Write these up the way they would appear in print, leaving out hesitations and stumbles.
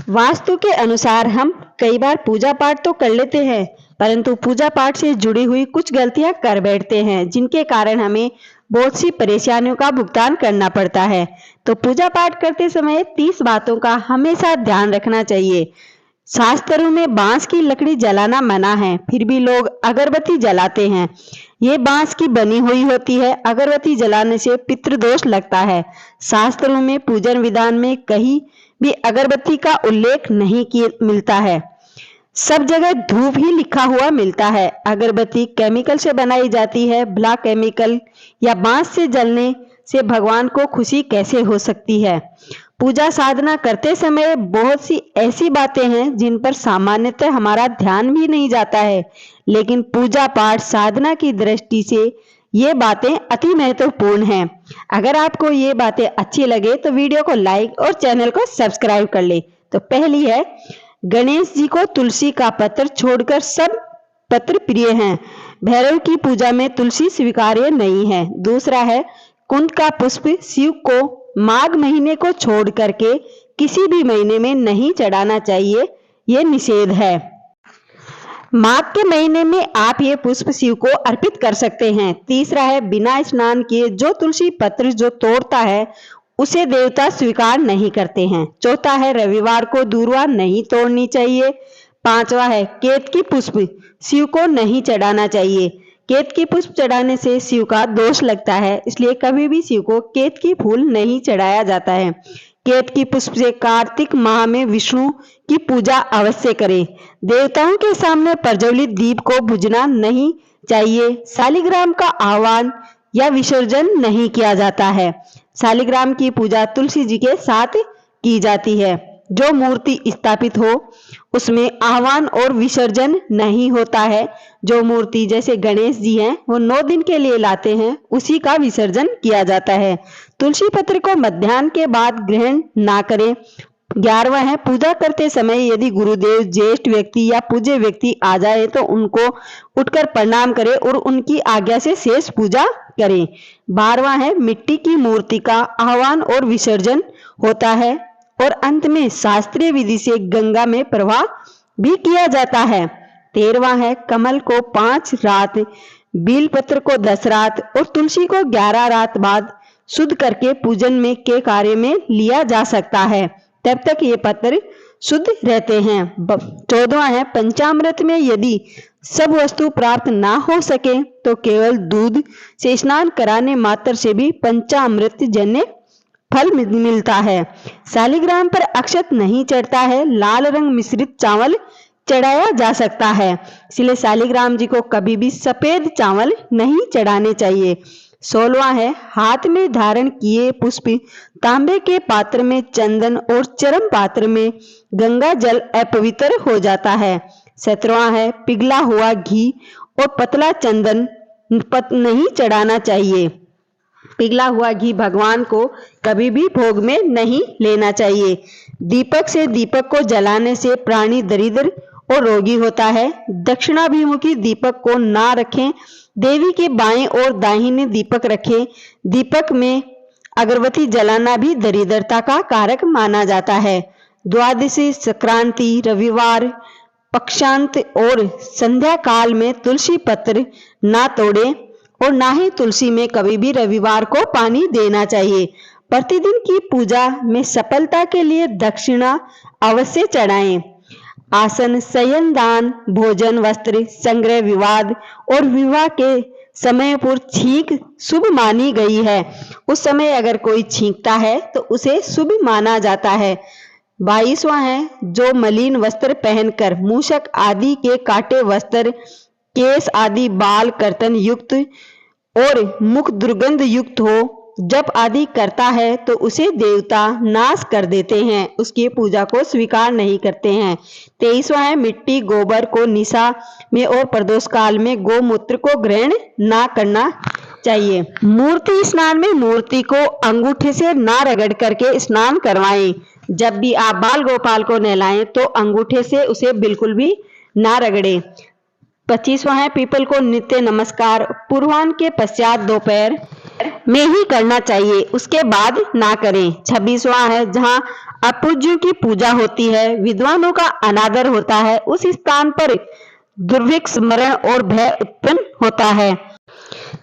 वास्तु के अनुसार हम कई बार पूजा पाठ तो कर लेते हैं, परंतु पूजा पाठ से जुड़ी हुई कुछ गलतियां कर बैठते हैं, जिनके कारण हमें बहुत सी परेशानियों का भुगतान करना पड़ता है। तो पूजा पाठ करते समय 30 बातों का हमेशा ध्यान रखना चाहिए। शास्त्रों में बांस की लकड़ी जलाना मना है, फिर भी लोग अगरबत्ती जलाते हैं। ये बांस की बनी हुई होती है। अगरबत्ती जलाने से पितृदोष लगता है। शास्त्रों में पूजन विधान में कहीं भी अगरबत्ती का उल्लेख नहीं मिलता है। सब जगह धूप ही लिखा हुआ मिलता है। अगरबत्ती केमिकल से बनाई जाती है। भला केमिकल या बांस से जलने से भगवान को खुशी कैसे हो सकती है। पूजा साधना करते समय बहुत सी ऐसी बातें हैं जिन पर सामान्यतः हमारा ध्यान भी नहीं जाता है, लेकिन पूजा पाठ साधना की दृष्टि से ये बातें अति महत्वपूर्ण हैं। अगर आपको ये बातें अच्छी लगे तो वीडियो को लाइक और चैनल को सब्सक्राइब कर ले। तो पहली है, गणेश जी को तुलसी का पत्र छोड़कर सब पत्र प्रिय हैं। भैरव की पूजा में तुलसी स्वीकार्य नहीं है। दूसरा है, कुंद का पुष्प शिव को माघ महीने को छोड़ करके किसी भी महीने में नहीं चढ़ाना चाहिए, ये निषेध है। माघ के महीने में आप ये पुष्प शिव को अर्पित कर सकते हैं। तीसरा है, बिना स्नान किए जो तुलसी पत्र जो तोड़ता है उसे देवता स्वीकार नहीं करते हैं। चौथा है, रविवार को दूर्वा नहीं तोड़नी चाहिए। पांचवा है, केतकी पुष्प शिव को नहीं चढ़ाना चाहिए। केतकी पुष्प चढ़ाने से शिव का दोष लगता है, इसलिए कभी भी शिव को केतकी फूल नहीं चढ़ाया जाता है। केतकी पुष्प से कार्तिक माह में विष्णु की पूजा अवश्य करें। देवताओं के सामने प्रज्वलित दीप को बुझना नहीं चाहिए। शालिग्राम का आह्वान या विसर्जन नहीं किया जाता है। शालिग्राम की पूजा तुलसी जी के साथ की जाती है। जो मूर्ति स्थापित हो उसमें आह्वान और विसर्जन नहीं होता है। जो मूर्ति जैसे गणेश जी हैं वो 9 दिन के लिए लाते हैं, उसी का विसर्जन किया जाता है। तुलसी पत्र को मध्याह्न के बाद ग्रहण ना करें। 11वां है, पूजा करते समय यदि गुरुदेव, ज्येष्ठ व्यक्ति या पूज्य व्यक्ति आ जाए तो उनको उठकर प्रणाम करें और उनकी आज्ञा से शेष पूजा करें। 12वां है, मिट्टी की मूर्ति का आह्वान और विसर्जन होता है। और अंत में शास्त्रीय विधि से गंगा में प्रवाह भी किया जाता है। 13वां है, कमल को 5 रात, बेलपत्र को 10 रात और तुलसी को 11 रात बाद शुद्ध करके पूजन में के कार्य में लिया जा सकता है। तब तक ये पत्र शुद्ध रहते हैं। 14वां है, पंचामृत में यदि सब वस्तु प्राप्त ना हो सके तो केवल दूध से स्नान कराने मात्र से भी पंचामृत जन्य फल मिलता है। शालिग्राम पर अक्षत नहीं चढ़ता है। लाल रंग मिश्रित चावल चढ़ाया जा सकता है, इसलिए शालिग्राम जी को कभी भी सफेद चावल नहीं चढ़ाने चाहिए। 16वां है, हाथ में धारण किए पुष्प तांबे के पात्र में चंदन और चरम पात्र में गंगा जल अपवित्र हो जाता है। 17वां है, पिघला हुआ घी और पतला चंदन नहीं चढ़ाना चाहिए। पिघला हुआ घी भगवान को कभी भी भोग में नहीं लेना चाहिए। दीपक से दीपक को जलाने से प्राणी दरिद्र और रोगी होता है। दक्षिणाभिमुखी दीपक को ना रखें। देवी के बाएं और दाहिने दीपक रखें। दीपक में अगरबत्ती जलाना भी दरिद्रता का कारक माना जाता है। द्वादशी, संक्रांति, रविवार, पक्षांत और संध्या काल में तुलसी पत्र ना तोड़े और ना ही तुलसी में कभी भी रविवार को पानी देना चाहिए। प्रतिदिन की पूजा में सफलता के लिए दक्षिणा अवश्य चढ़ाएं। आसन, शयन दान, भोजन, वस्त्र संग्रह, विवाद और विवाह के समय पर छींक शुभ मानी गई है। उस समय अगर कोई छींकता है तो उसे शुभ माना जाता है। 22वां है, जो मलिन वस्त्र पहनकर मूषक आदि के काटे वस्त्र, केस आदि बाल कर्तन युक्त और मुख दुर्गंध युक्त हो, जप आदि करता है तो उसे देवता नाश कर देते हैं, उसकी पूजा को स्वीकार नहीं करते हैं। 23वां है, मिट्टी गोबर को निशा में और प्रदोष काल में गोमूत्र को ग्रहण ना करना चाहिए। मूर्ति स्नान में मूर्ति को अंगूठे से ना रगड़ करके स्नान करवाएं। जब भी आप बाल गोपाल को नहलाएं तो अंगूठे से उसे बिल्कुल भी ना रगड़े। 25वां है, पीपल को नित्य नमस्कार, पूर्वाह्न के पश्चात दोपहर में ही करना चाहिए, उसके बाद ना करें। 26वां है, जहाँ अपूज्यों की पूजा होती है, विद्वानों का अनादर होता है, उस स्थान पर दुर्भिक्ष, मरण और भय उत्पन्न होता है।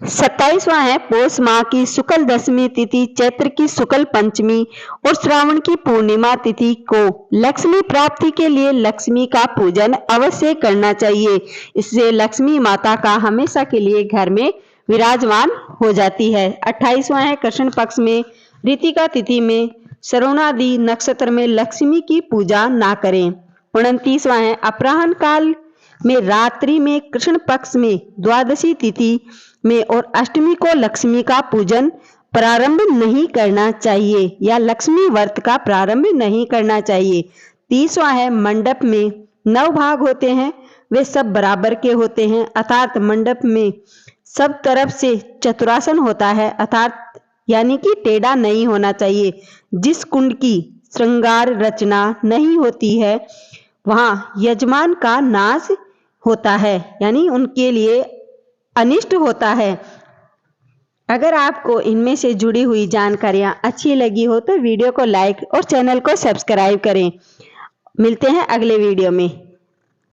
27वां है, पौष माह की शुक्ल दशमी तिथि, चैत्र की शुक्ल पंचमी और श्रावण की पूर्णिमा तिथि को लक्ष्मी प्राप्ति के लिए लक्ष्मी का पूजन अवश्य करना चाहिए। इससे लक्ष्मी माता का हमेशा के लिए घर में विराजमान हो जाती है। 28वां है, कृष्ण पक्ष में ऋतिका तिथि में श्रवणादि नक्षत्र में लक्ष्मी की पूजा ना करें। 29वां है, अपराह्न काल में रात्रि में कृष्ण पक्ष में द्वादशी तिथि में और अष्टमी को लक्ष्मी का पूजन प्रारंभ नहीं करना चाहिए या लक्ष्मी व्रत का प्रारंभ नहीं करना चाहिए। 30वां है, मंडप में 9 भाग होते हैं, वे सब बराबर के होते हैं, अर्थात मंडप में सब तरफ से चतुरासन होता है, अर्थात यानी कि टेढ़ा नहीं होना चाहिए। जिस कुंड की श्रृंगार रचना नहीं होती है वहां यजमान का नाश होता है, यानी उनके लिए अनिष्ट होता है। अगर आपको इनमें से जुड़ी हुई जानकारियां अच्छी लगी हो तो वीडियो को लाइक और चैनल को सब्सक्राइब करें। मिलते हैं अगले वीडियो में।